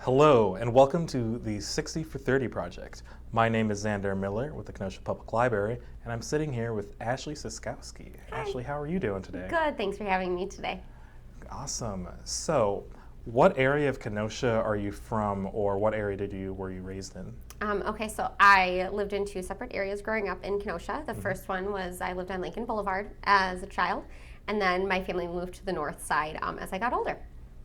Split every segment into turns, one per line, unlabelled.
Hello, and welcome to the 60 for 30 project. My name is Xander Miller with the Kenosha Public Library, and I'm sitting here with Ashley Cikowski. Ashley, how are you doing today?
Good, thanks for having me today.
Awesome. So, what area of Kenosha are you from, or what area were you raised in?
Okay, so I lived in two separate areas growing up in Kenosha. The first one was I lived on Lincoln Boulevard as a child, and then my family moved to the Northside as I got older.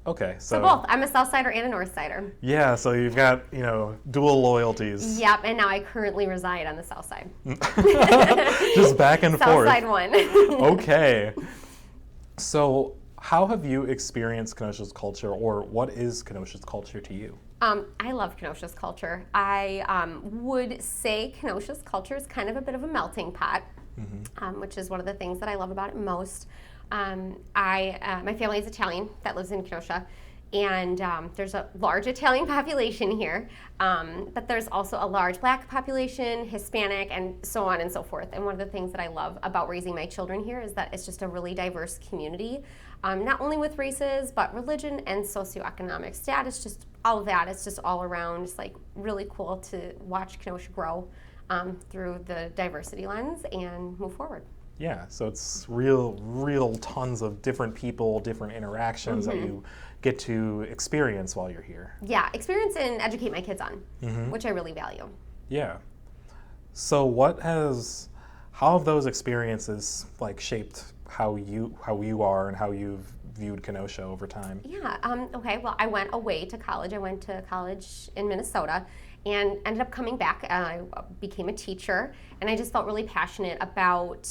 Okay,
So both. I'm a Southsider and a Northsider.
Yeah, so you've got, dual loyalties.
Yep, and now I currently reside on the Southside.
Just back and forth.
Southside one.
Okay. So how have you experienced Kenosha's culture, or what is Kenosha's culture to you?
I love Kenosha's culture. I would say Kenosha's culture is kind of a bit of a melting pot, which is one of the things that I love about it most. My family is Italian that lives in Kenosha, and there's a large Italian population here, but there's also a large Black population, Hispanic, and so on and so forth. And one of the things that I love about raising my children here is that it's just a really diverse community, not only with races, but religion and socioeconomic status, just all of that. It's just all around, just like really cool to watch Kenosha grow through the diversity lens and move forward.
Yeah, so it's real tons of different people, different interactions that you get to experience while you're here.
Yeah, experience and educate my kids on, which I really value.
Yeah. So how have those experiences shaped how you are and how you've viewed Kenosha over time?
Yeah, okay, well, I went away to college. I went to college in Minnesota and ended up coming back. I became a teacher, and I just felt really passionate about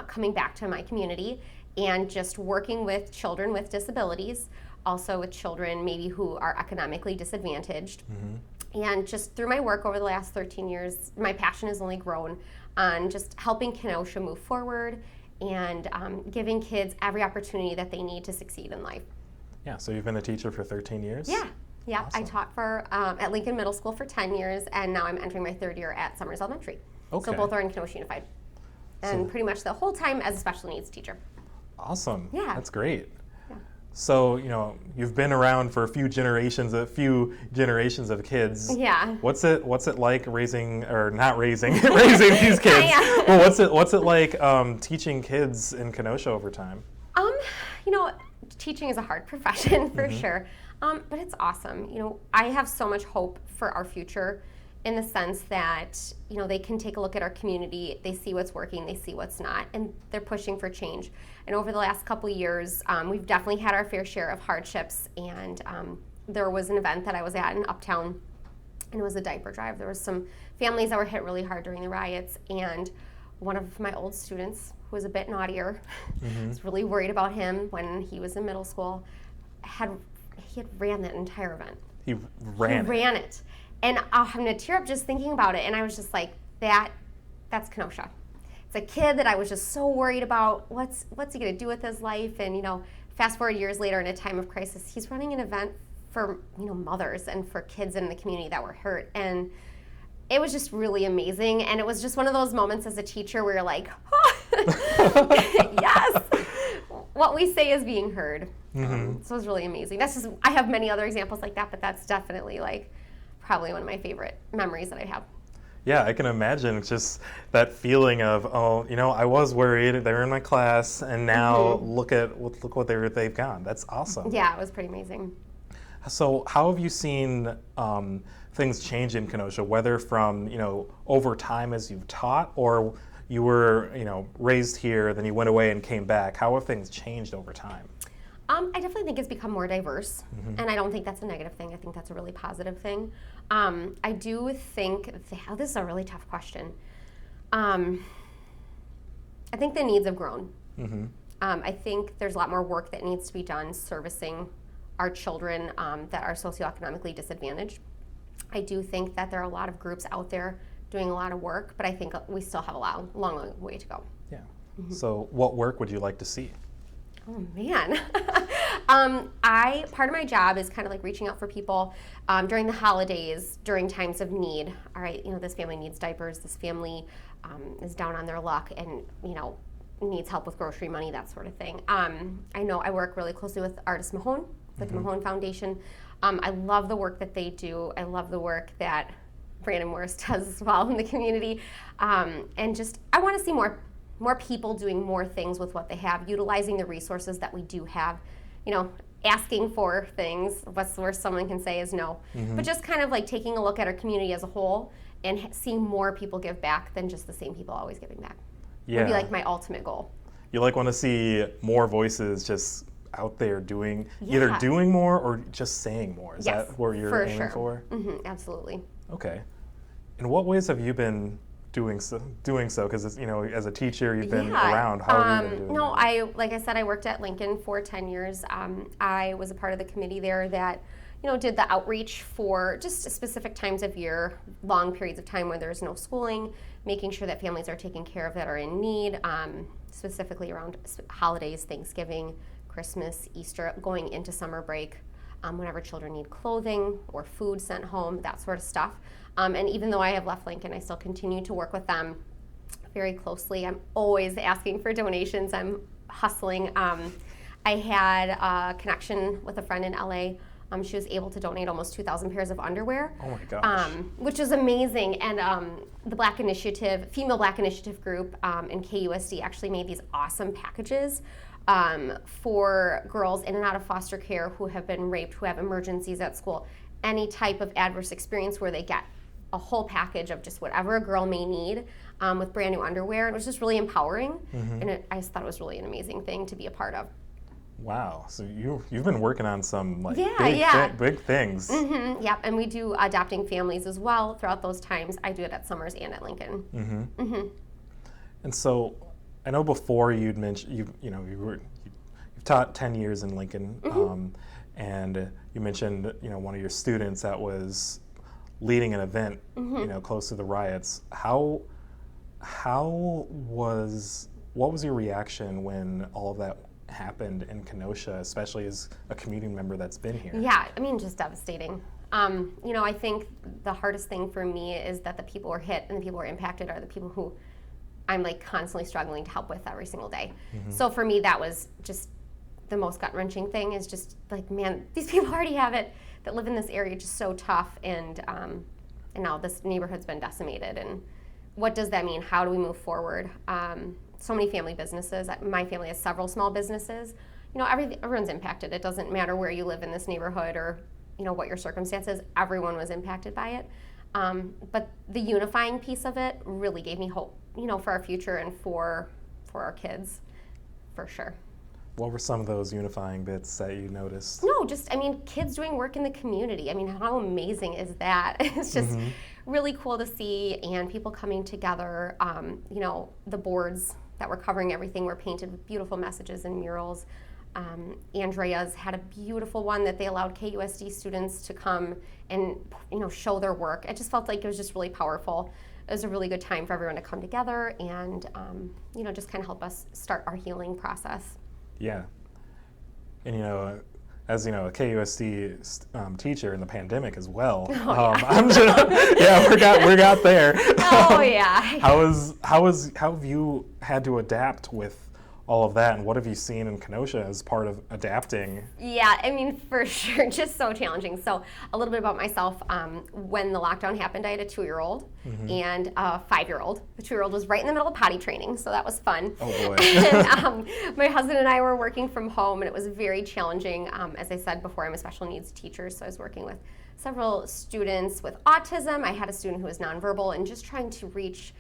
coming back to my community and just working with children with disabilities, also with children maybe who are economically disadvantaged. And just through my work over the last 13 years, my passion has only grown on just helping Kenosha move forward and giving kids every opportunity that they need to succeed in life.
Yeah, so you've been a teacher for 13 years?
Yeah,
Awesome.
I taught at Lincoln Middle School for 10 years, and now I'm entering my third year at Summers Elementary.
Okay.
So both are in Kenosha Unified. And pretty much the whole time as a special needs teacher.
Awesome.
Yeah.
That's great.
Yeah.
So, you've been around for a few generations of kids.
Yeah.
What's it like raising these kids?
Yeah.
Well, what's it like teaching kids in Kenosha over time?
Teaching is a hard profession for sure, but it's awesome. I have so much hope for our future in the sense that, they can take a look at our community, they see what's working, they see what's not, and they're pushing for change. And over the last couple of years, we've definitely had our fair share of hardships, and there was an event that I was at in Uptown, and it was a diaper drive. There was some families that were hit really hard during the riots, and one of my old students, who was a bit naughtier, was really worried about him when he was in middle school, he had ran that entire event.
He ran
it. And I'm going to tear up just thinking about it, and I was just like, that's Kenosha. It's a kid that I was just so worried about, what's he going to do with his life? And, fast forward years later in a time of crisis, he's running an event for, mothers and for kids in the community that were hurt. And it was just really amazing, and it was just one of those moments as a teacher where you're like, yes, what we say is being heard. So it was really amazing. I have many other examples like that, but that's definitely probably one of my favorite memories that I have.
Yeah, I can imagine. It's just that feeling of, I was worried, they were in my class, and now look what they've gone. That's awesome.
Yeah, it was pretty amazing.
So how have you seen things change in Kenosha, whether from, over time as you've taught, or you were, raised here, then you went away and came back? How have things changed over time?
I definitely think it's become more diverse, and I don't think that's a negative thing. I think that's a really positive thing. I do think this is a really tough question. I think the needs have grown. I think there's a lot more work that needs to be done servicing our children that are socioeconomically disadvantaged. I do think that there are a lot of groups out there doing a lot of work, but I think we still have a long way to go.
Yeah. So what work would you like to see?
Oh man. Part of my job is kind of reaching out for people during the holidays, during times of need. All right, this family needs diapers, this family is down on their luck and, needs help with grocery money, that sort of thing. I know I work really closely with Artist Mahone, with the Mahone Foundation. I love the work that they do. I love the work that Brandon Morris does as well in the community. And just, I want to see more people doing more things with what they have, utilizing the resources that we do have, asking for things. What's the worst someone can say is no. But just kind of like taking a look at our community as a whole and seeing more people give back than just the same people always giving back.
Yeah.
Would be like my ultimate goal.
You like want to see more voices just out there doing, either doing more or just saying more. Is that what you're aiming for?
Absolutely.
Okay. In what ways have you been doing so? Because as a teacher, you've been around. How have you been doing that?
Like I said, I worked at Lincoln for 10 years. I was a part of the committee there that did the outreach for just specific times of year, long periods of time where there's no schooling, making sure that families are taken care of that are in need, specifically around holidays, Thanksgiving, Christmas, Easter, going into summer break, whenever children need clothing or food sent home, that sort of stuff. And even though I have left Lincoln, I still continue to work with them very closely. I'm always asking for donations. I'm hustling. I had a connection with a friend in LA. She was able to donate almost 2,000 pairs of underwear.
Oh my gosh.
Which is amazing. And the Black Initiative, Female Black Initiative group and KUSD actually made these awesome packages for girls in and out of foster care who have been raped, who have emergencies at school, any type of adverse experience where they get a whole package of just whatever a girl may need with brand new underwear. It was just really empowering. And I just thought it was really an amazing thing to be a part of.
Wow, so you've been working on some big things.
Yep, and we do adopting families as well throughout those times. I do it at Summers and at Lincoln.
And so, I know before you'd mentioned you've taught 10 years in Lincoln, and you mentioned one of your students that was leading an event close to the riots. What was your reaction when all of that happened in Kenosha, especially as a community member that's been here?
Yeah, I mean, just devastating. I think the hardest thing for me is that the people who are hit and the people who are impacted are the people who I'm like constantly struggling to help with every single day. So for me, that was just the most gut-wrenching thing, is just like, man, these people already have it that live in this area, just so tough, and now this neighborhood's been decimated. And what does that mean? How do we move forward? So many family businesses. My family has several small businesses. Everyone's impacted. It doesn't matter where you live in this neighborhood or what your circumstances. Everyone was impacted by it. But the unifying piece of it really gave me hope, for our future and for our kids, for sure.
What were some of those unifying bits that you noticed?
No, kids doing work in the community. How amazing is that? It's just really cool to see, and people coming together. The boards that were covering everything were painted with beautiful messages and murals. Andrea's had a beautiful one that they allowed KUSD students to come and show their work. It just felt like it was just really powerful. It was a really good time for everyone to come together and just kind of help us start our healing process.
Yeah, and as a KUSD teacher in the pandemic as well. We got there.
Oh yeah.
How have you had to adapt with all of that, and what have you seen in Kenosha as part of adapting?
Yeah, for sure, just so challenging. So a little bit about myself. When the lockdown happened, I had a 2-year-old and a 5-year-old. The 2-year-old was right in the middle of potty training, so that was fun.
Oh boy.
And my husband and I were working from home, and it was very challenging. As I said before, I'm a special needs teacher, so I was working with several students with autism. I had a student who was nonverbal, and just trying to reach,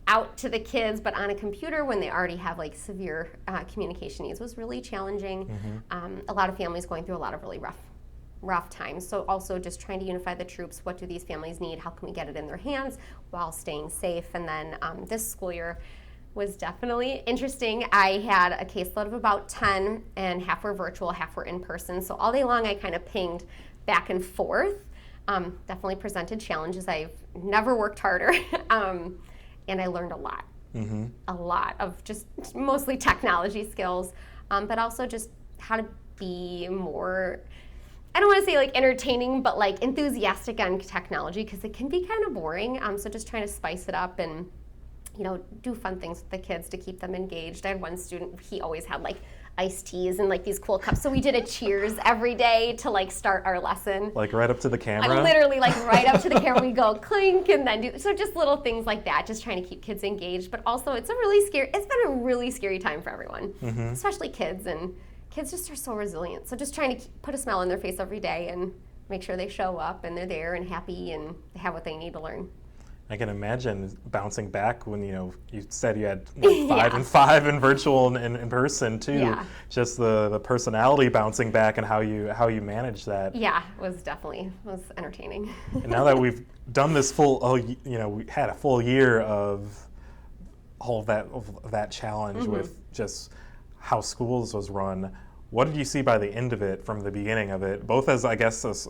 out to the kids, but on a computer when they already have severe communication needs was really challenging. A lot of families going through a lot of really rough times. So also just trying to unify the troops. What do these families need? How can we get it in their hands while staying safe? And then this school year was definitely interesting. I had a caseload of about 10, and half were virtual, half were in person. So all day long I kind of pinged back and forth. Definitely presented challenges. I've never worked harder. And I learned a lot of just mostly technology skills, but also just how to be more, I don't want to say entertaining, but enthusiastic on technology, because it can be kind of boring. So just trying to spice it up and, do fun things with the kids to keep them engaged. I had one student, he always had iced teas and like these cool cups. So we did a cheers every day to like start our lesson.
Like right up to the camera?
Literally like right up to the camera, we go clink and then do, so just little things like that, just trying to keep kids engaged. But also it's been a really scary time for everyone, especially kids, and kids just are so resilient. So just trying to put a smile on their face every day and make sure they show up and they're there and happy and they have what they need to learn.
I can imagine bouncing back when, you said you had 5 and 5 in virtual and in person too.
Yeah.
Just the personality bouncing back and how you manage that.
Yeah, it was entertaining.
And now that we've done this we had a full year of all of that challenge with just how schools was run. What did you see by the end of it, from the beginning of it, both as, I guess, as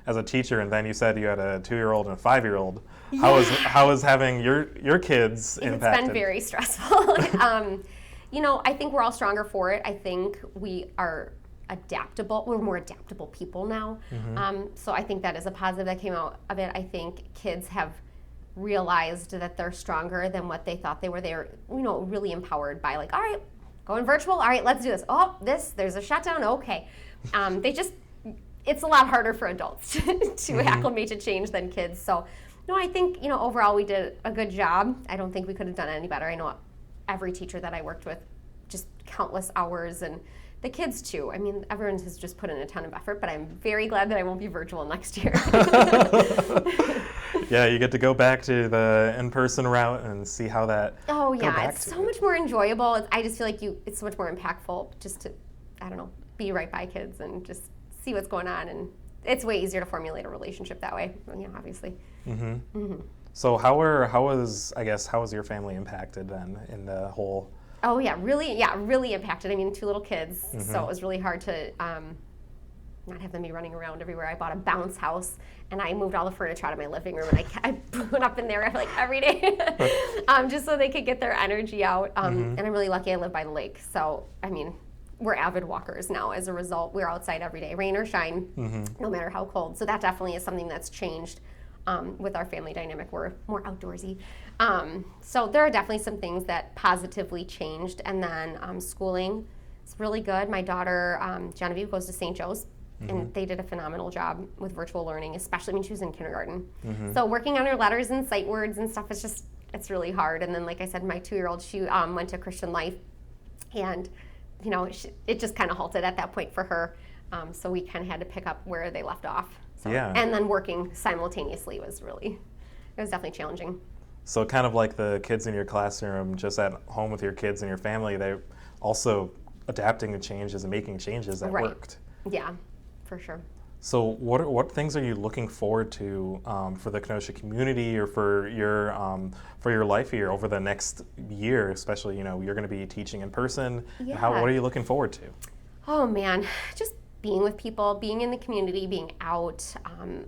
a teacher, and then you said you had a 2-year-old and a 5-year-old. Yeah. How was having your kids impacted?
It's been very stressful. I think we're all stronger for it. I think we are adaptable. We're more adaptable people now. So I think that is a positive that came out of it. I think kids have realized that they're stronger than what they thought they were. They're, really empowered by like, all right, going virtual, all right, let's do this. Oh, there's a shutdown, okay. It's a lot harder for adults to acclimate to change than kids. So, I think, overall we did a good job. I don't think we could have done it any better. I know every teacher that I worked with, just countless hours, and the kids too. I mean, everyone has just put in a ton of effort, but I'm very glad that I won't be virtual next year.
Yeah, you get to go back to the in-person route and see how that.
Oh yeah, it's so much more enjoyable. I just feel like it's so much more impactful just to, be right by kids and just see what's going on, and it's way easier to formulate a relationship that way. Obviously.
So how was your family impacted then in the whole?
Oh yeah, really impacted. I mean, 2 little kids, so it was really hard to not have them be running around everywhere. I bought a bounce house, and I moved all the furniture out of my living room, and I put up in there like every day, just so they could get their energy out. And I'm really lucky I live by the lake, so we're avid walkers now. As a result, we're outside every day, rain or shine, no matter how cold. So that definitely is something that's changed with our family dynamic. We're more outdoorsy. So there are definitely some things that positively changed. And then schooling is really good. My daughter, Genevieve, goes to St. Joe's, and they did a phenomenal job with virtual learning, especially she was in kindergarten. So working on her letters and sight words and stuff, it's really hard. And then, like I said, my 2-year-old, she went to Christian Life, and it just kind of halted at that point for her. So we kind of had to pick up where they left off. So,
yeah.
And then working simultaneously was definitely challenging.
So kind of like the kids in your classroom, just at home with your kids and your family, they're also adapting to changes and making changes that worked.
Yeah, for sure.
So what things are you looking forward to for the Kenosha community, or for your life here over the next year, especially, you're going to be teaching in person.
Yeah.
What are you looking forward to?
Oh man, just being with people, being in the community, being out.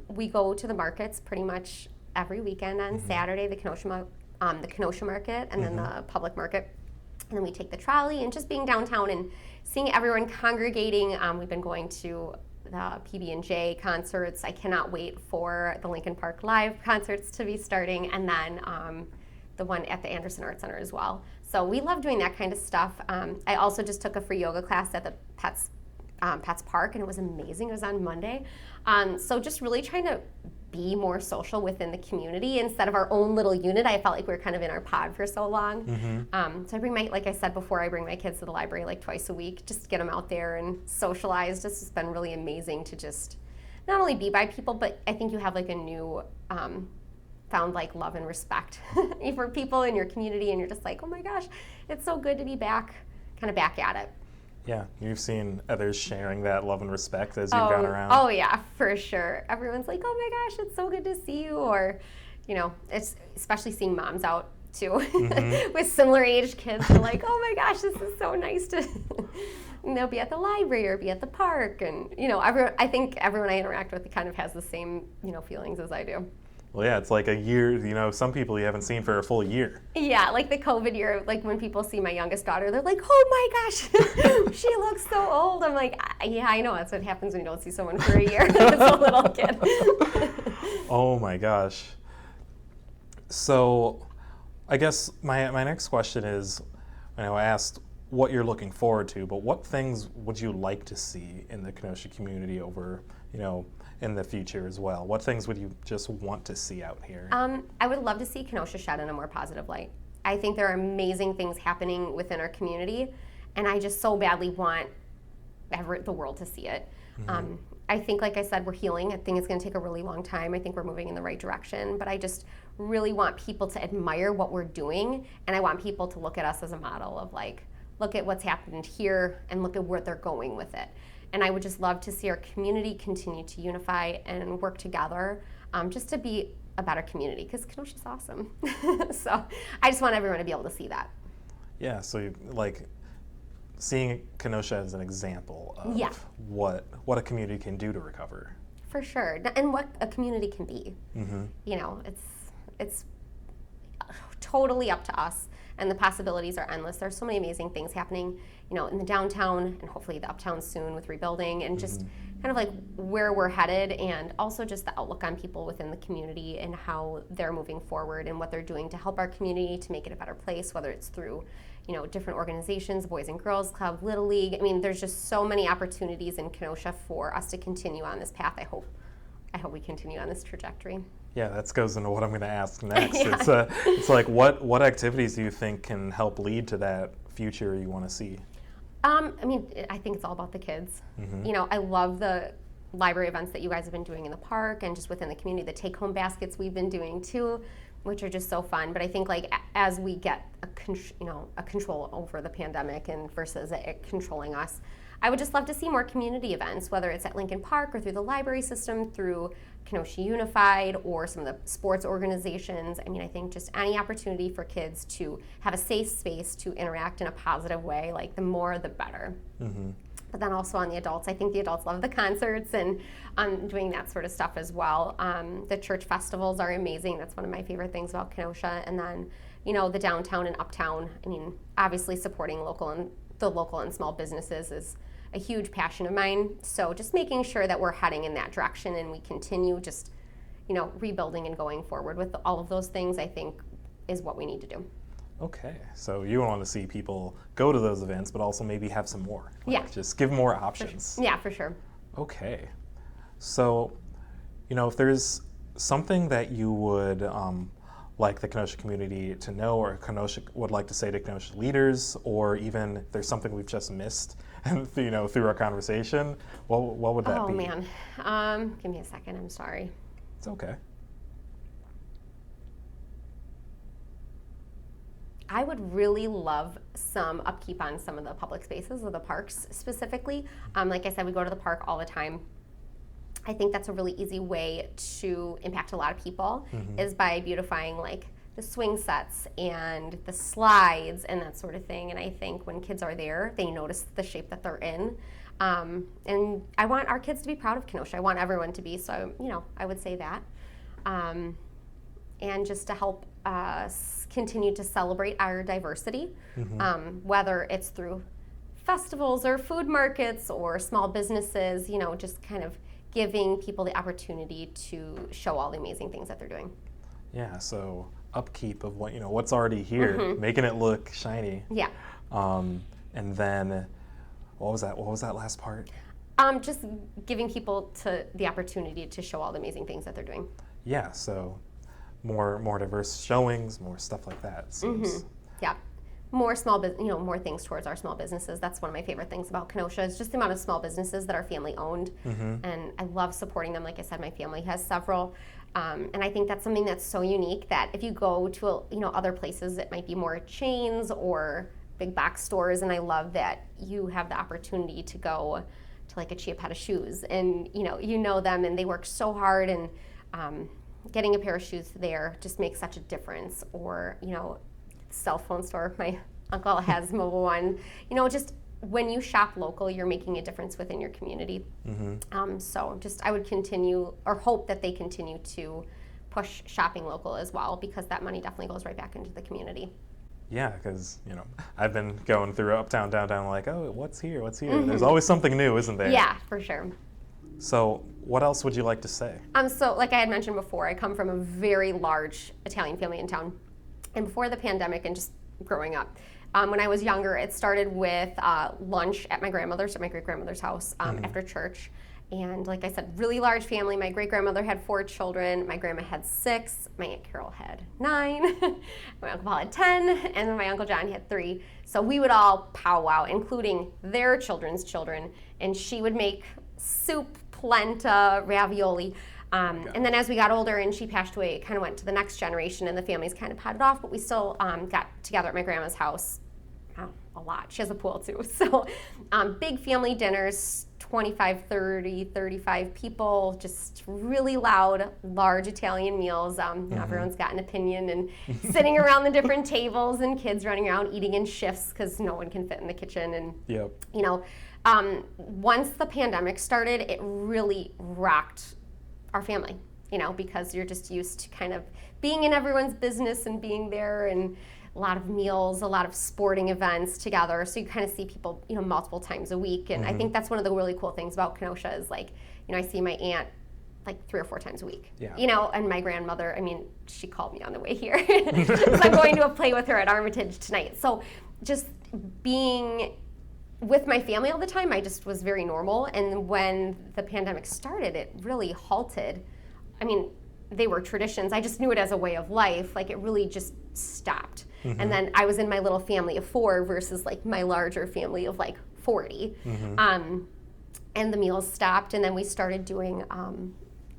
We go to the markets pretty much every weekend on Saturday, the Kenosha Market, and then the public market. And then we take the trolley, and just being downtown and seeing everyone congregating. We've been going to the PB&J concerts. I cannot wait for the Lincoln Park Live concerts to be starting, and then the one at the Anderson Art Center as well. So we love doing that kind of stuff. I also just took a free yoga class at the Pets Park, and it was amazing. It was on Monday. So just really trying to be more social within the community instead of our own little unit. I felt like we were kind of in our pod for so long. So I bring like I said before, I bring my kids to the library like twice a week, just to get them out there and socialize. This has been really amazing to just not only be by people, but I think you have like a new found like love and respect for people in your community, and you're just like, oh my gosh, it's so good to be back at it.
Yeah, you've seen others sharing that love and respect as you've gone around.
Oh yeah, for sure. Everyone's like, oh my gosh, it's so good to see you. Or, it's especially seeing moms out too with similar aged kids. They're like, oh my gosh, this is so nice to, they'll be at the library or be at the park. And, I think everyone I interact with kind of has the same, feelings as I do.
Well, yeah, it's like a year, some people you haven't seen for a full year.
Yeah, like the COVID year, like when people see my youngest daughter, they're like, oh my gosh, she looks so old. I'm like, yeah, I know, that's what happens when you don't see someone for a year as a little kid.
Oh my gosh. So I guess my next question is, I asked what you're looking forward to, but what things would you like to see in the Kenosha community over, in the future as well? What things would you just want to see out here?
I would love to see Kenosha shed in a more positive light. I think there are amazing things happening within our community, and I just so badly want the world to see it. I think, like I said, we're healing. I think it's going to take a really long time. I think we're moving in the right direction, but I just really want people to admire what we're doing, and I want people to look at us as a model of like, look at what's happened here and look at where they're going with it. And I would just love to see our community continue to unify and work together just to be a better community, because Kenosha's awesome. So I just want everyone to be able to see that.
Yeah, so like seeing Kenosha as an example of what a community can do to recover.
For sure, and what a community can be. It's totally up to us, and the possibilities are endless. There's so many amazing things happening, in the downtown and hopefully the uptown soon with rebuilding, and just kind of like where we're headed, and also just the outlook on people within the community and how they're moving forward and what they're doing to help our community to make it a better place, whether it's through different organizations, Boys and Girls Club, Little League. I mean, there's just so many opportunities in Kenosha for us to continue on this path. I hope we continue on this trajectory.
Yeah, that goes into what I'm going to ask next. It's like what activities do you think can help lead to that future you want to see? I
think it's all about the kids. I love the library events that you guys have been doing in the park and just within the community, the take-home baskets we've been doing too, which are just so fun. But I think like as we get a control over the pandemic and versus it controlling us, I would just love to see more community events, whether it's at Lincoln Park or through the library system, through Kenosha Unified or some of the sports organizations. I think just any opportunity for kids to have a safe space to interact in a positive way, like the more the better. But then also on the adults, I think the adults love the concerts and doing that sort of stuff as well. The church festivals are amazing. That's one of my favorite things about Kenosha. And then, the downtown and uptown. Obviously supporting the local and small businesses is a huge passion of mine. So just making sure that we're heading in that direction and we continue just, rebuilding and going forward with all of those things, I think is what we need to do.
Okay, so you want to see people go to those events, but also maybe have some more. Just give more options.
Yeah, for sure.
Okay, so, if there's something that you would like the Kenosha community to know, or Kenosha would like to say to Kenosha leaders, or even if there's something we've just missed, through our conversation, what would that be?
Oh man, give me a second. I'm sorry.
It's okay.
I would really love some upkeep on some of the public spaces of the parks specifically. Like I said, we go to the park all the time. I think that's a really easy way to impact a lot of people is by beautifying like the swing sets and the slides and that sort of thing. And I think when kids are there, they notice the shape that they're in. And I want our kids to be proud of Kenosha. I want everyone to be. So, I would say that. And just to help us continue to celebrate our diversity, whether it's through festivals or food markets or small businesses, just kind of giving people the opportunity to show all the amazing things that they're doing.
Yeah, so upkeep of what's already here, making it look shiny.
Yeah.
And then, what was that last part?
Just giving people the opportunity to show all the amazing things that they're doing.
Yeah, so more diverse showings, more stuff like that. It seems.
Yeah, more more things towards our small businesses. That's one of my favorite things about Kenosha is just the amount of small businesses that are family owned, and I love supporting them. Like I said, my family has several, and I think that's something that's so unique that if you go to other places, it might be more chains or big box stores, and I love that you have the opportunity to go to like a Chia Pet of shoes, and you know them, and they work so hard, and getting a pair of shoes there just makes such a difference. Or cell phone store, my uncle has a mobile one. Just when you shop local, you're making a difference within your community. So just I would continue or hope that they continue to push shopping local as well, because that money definitely goes right back into the community.
Yeah, because I've been going through uptown, downtown, like, oh, what's here? There's always something new, isn't there?
Yeah, for sure.
So what else would you like to say?
So like I had mentioned before, I come from a very large Italian family in town. And before the pandemic and just growing up, When I was younger, it started with lunch at my grandmother's, at my great-grandmother's house after church. And like I said, really large family. My great-grandmother had 4 children. My grandma had 6. My Aunt Carol had 9. My Uncle Paul had 10. And then my Uncle John had 3. So we would all powwow, including their children's children. And she would make soup, polenta, ravioli. And then as we got older and she passed away, it kind of went to the next generation and the families kind of potted off, but we still got together at my grandma's house a lot. She has a pool too. So big family dinners, 25, 30, 35 people, just really loud, large Italian meals. Everyone's got an opinion and sitting around the different tables and kids running around eating in shifts because no one can fit in the kitchen. And, you know, once the pandemic started, it really rocked our family, you know, because you're just used to kind of being in everyone's business and being there, and a lot of meals, a lot of sporting events together. So you kind of see people, you know, multiple times a week. And I think that's one of the really cool things about Kenosha is, like, you know, I see my aunt like 3 or 4 times a week, you know, and my grandmother, I mean, she called me on the way here. So I'm going to a play with her at Armitage tonight. So just being with my family all the time, I just was very normal. And when the pandemic started, it really halted. I mean, they were traditions. I just knew it as a way of life. Like, it really just stopped. And then I was in my little family of 4 versus like my larger family of like 40. And the meals stopped. And then we started doing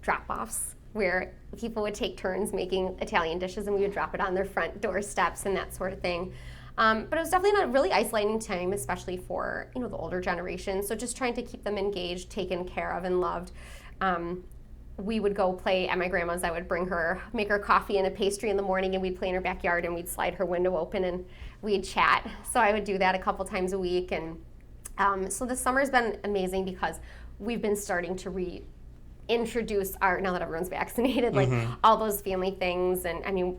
drop-offs where people would take turns making Italian dishes and we would drop it on their front doorsteps and that sort of thing. But it was definitely a really isolating time, especially for, you know, the older generation. So just trying to keep them engaged, taken care of, and loved. We would go play at my grandma's. I would bring her, make her coffee and a pastry in the morning, and we'd play in her backyard, and we'd slide her window open, and we'd chat. So I would do that a couple times a week. And so the summer's been amazing because we've been starting to reintroduce our, now that everyone's vaccinated, like all those family things. And I mean,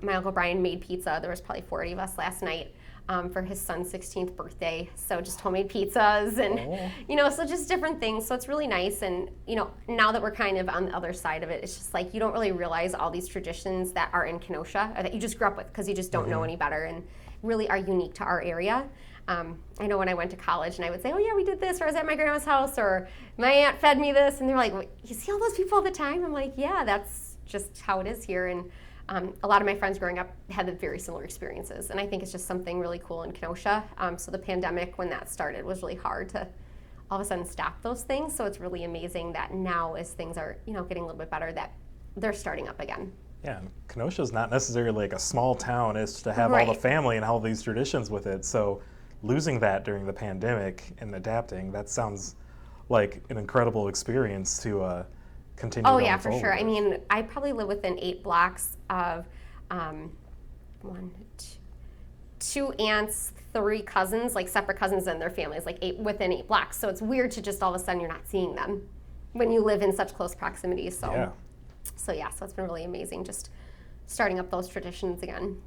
my Uncle Brian made pizza. There was probably 40 of us last night for his son's 16th birthday. So just homemade pizzas and, you know, so just different things. So it's really nice. And, you know, now that we're kind of on the other side of it, it's just like you don't really realize all these traditions that are in Kenosha or that you just grew up with because you just don't know any better and really are unique to our area. I know when I went to college and I would say, oh yeah, we did this, or I was at my grandma's house, or my aunt fed me this, and they're like, well, you see all those people all the time? I'm like, yeah, that's just how it is here. And a lot of my friends growing up had very similar experiences, and I think it's just something really cool in Kenosha. So the pandemic, when that started, was really hard to all of a sudden stop those things. So it's really amazing that now, as things are, you know, getting a little bit better, that they're starting up again.
Yeah, Kenosha is not necessarily like a small town. It's to have all the family and all these traditions with it. So losing that during the pandemic and adapting, that sounds like an incredible experience to continue.
Oh yeah, for sure. I mean, I probably live within 8 blocks of 2 aunts, 3 cousins, like separate cousins and their families, like within 8 blocks. So it's weird to just all of a sudden you're not seeing them when you live in such close proximity. So so it's been really amazing just starting up those traditions again.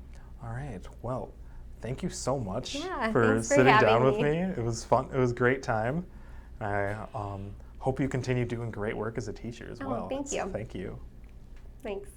All right. Well, thank you so much
for
sitting down with me. It was fun. It was a great time. I hope you continue doing great work as a teacher as well.
Thank you.
Thank you.
Thanks.